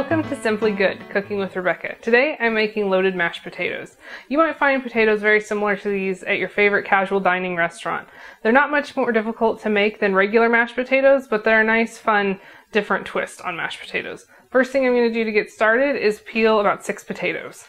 Welcome to Simply Good, Cooking with Rebecca. Today I'm making loaded mashed potatoes. You might find potatoes very similar to these at your favorite casual dining restaurant. They're not much more difficult to make than regular mashed potatoes, but they're a nice, fun, different twist on mashed potatoes. First thing I'm going to do to get started is peel about 6 potatoes.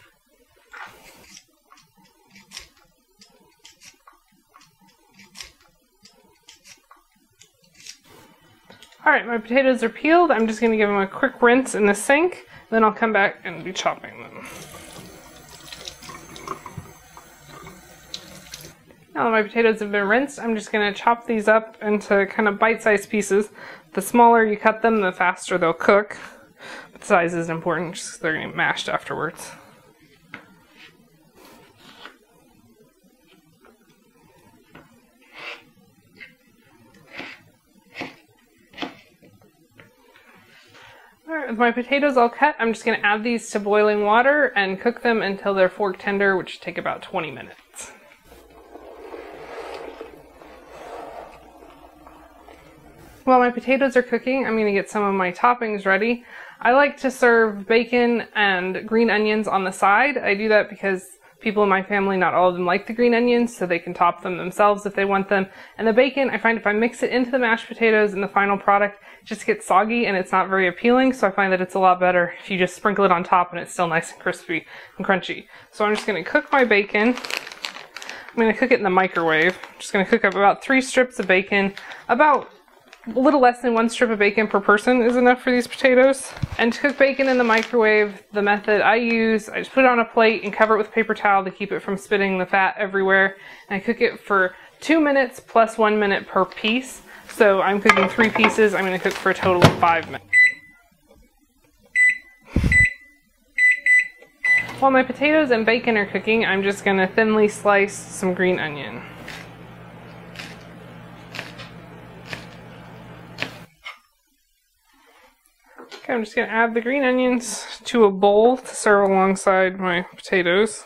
Alright, my potatoes are peeled. I'm just going to give them a quick rinse in the sink, then I'll come back and be chopping them. Now that my potatoes have been rinsed, I'm just going to chop these up into kind of bite-sized pieces. The smaller you cut them, the faster they'll cook. But the size isn't important, just because they're going to get mashed afterwards. Alright, with my potatoes all cut, I'm just going to add these to boiling water and cook them until they're fork tender, which should take about 20 minutes. While my potatoes are cooking, I'm going to get some of my toppings ready. I like to serve bacon and green onions on the side. I do that because people in my family, not all of them like the green onions, so they can top them themselves if they want them. And the bacon, I find if I mix it into the mashed potatoes in the final product, it just gets soggy and it's not very appealing, so I find that it's a lot better if you just sprinkle it on top and it's still nice and crispy and crunchy. So I'm just going to cook my bacon. I'm going to cook it in the microwave. I'm just going to cook up about 3 strips of bacon. About a little less than 1 strip of bacon per person is enough for these potatoes. And to cook bacon in the microwave, the method I use, I just put it on a plate and cover it with a paper towel to keep it from spitting the fat everywhere. And I cook it for 2 minutes plus 1 minute per piece. So I'm cooking 3 pieces. I'm going to cook for a total of 5 minutes. While my potatoes and bacon are cooking, I'm just going to thinly slice some green onion. Okay, I'm just going to add the green onions to a bowl to serve alongside my potatoes.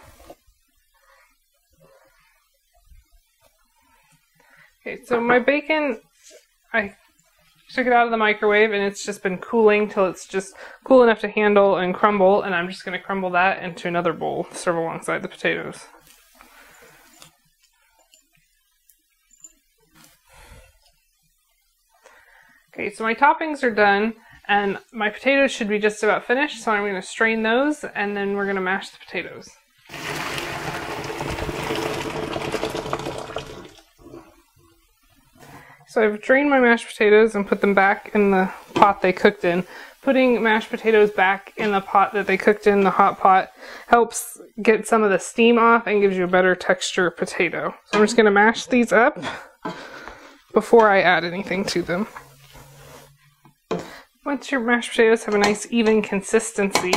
Okay, so my bacon, I took it out of the microwave and it's just been cooling till it's just cool enough to handle and crumble, and I'm just going to crumble that into another bowl to serve alongside the potatoes. Okay, so my toppings are done. And my potatoes should be just about finished, so I'm going to strain those, and then we're going to mash the potatoes. So I've drained my mashed potatoes and put them back in the pot they cooked in. Putting mashed potatoes back in the pot that they cooked in, the hot pot, helps get some of the steam off and gives you a better texture potato. So I'm just going to mash these up before I add anything to them. Once your mashed potatoes have a nice even consistency,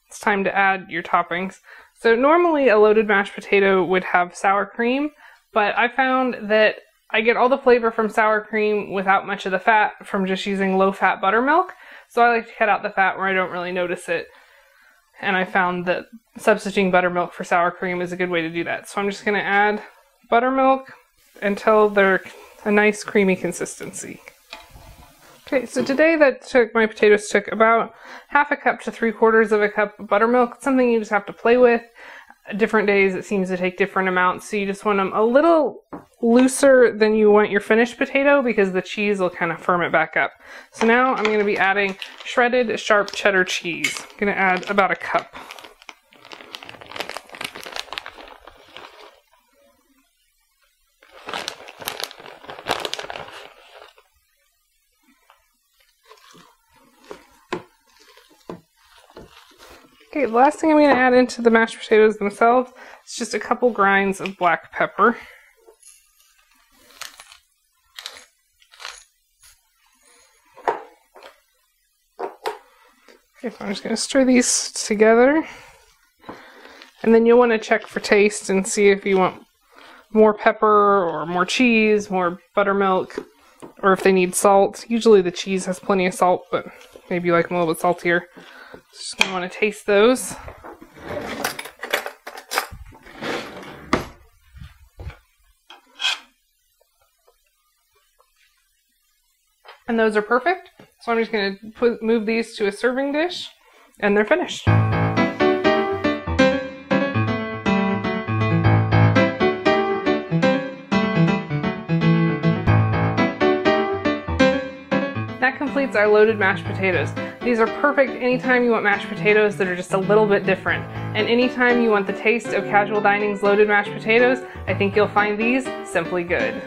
it's time to add your toppings. So normally a loaded mashed potato would have sour cream, but I found that I get all the flavor from sour cream without much of the fat from just using low-fat buttermilk. So I like to cut out the fat where I don't really notice it. And I found that substituting buttermilk for sour cream is a good way to do that. So I'm just going to add buttermilk until they're a nice creamy consistency. Okay, so today my potatoes took about 1/2 cup to 3/4 cup of buttermilk. It's something you just have to play with. Different days it seems to take different amounts, so you just want them a little looser than you want your finished potato because the cheese will kind of firm it back up. So now I'm going to be adding shredded sharp cheddar cheese. I'm going to add about 1 cup. Okay, the last thing I'm going to add into the mashed potatoes themselves is just a couple grinds of black pepper. Okay, so I'm just going to stir these together. And then you'll want to check for taste and see if you want more pepper or more cheese, more buttermilk, or if they need salt. Usually the cheese has plenty of salt, but maybe you like them a little bit saltier. Just going to want to taste those. And those are perfect. So I'm just going to move these to a serving dish, and they're finished. That completes our loaded mashed potatoes. These are perfect anytime you want mashed potatoes that are just a little bit different. And anytime you want the taste of Casual Dining's loaded mashed potatoes, I think you'll find these simply good.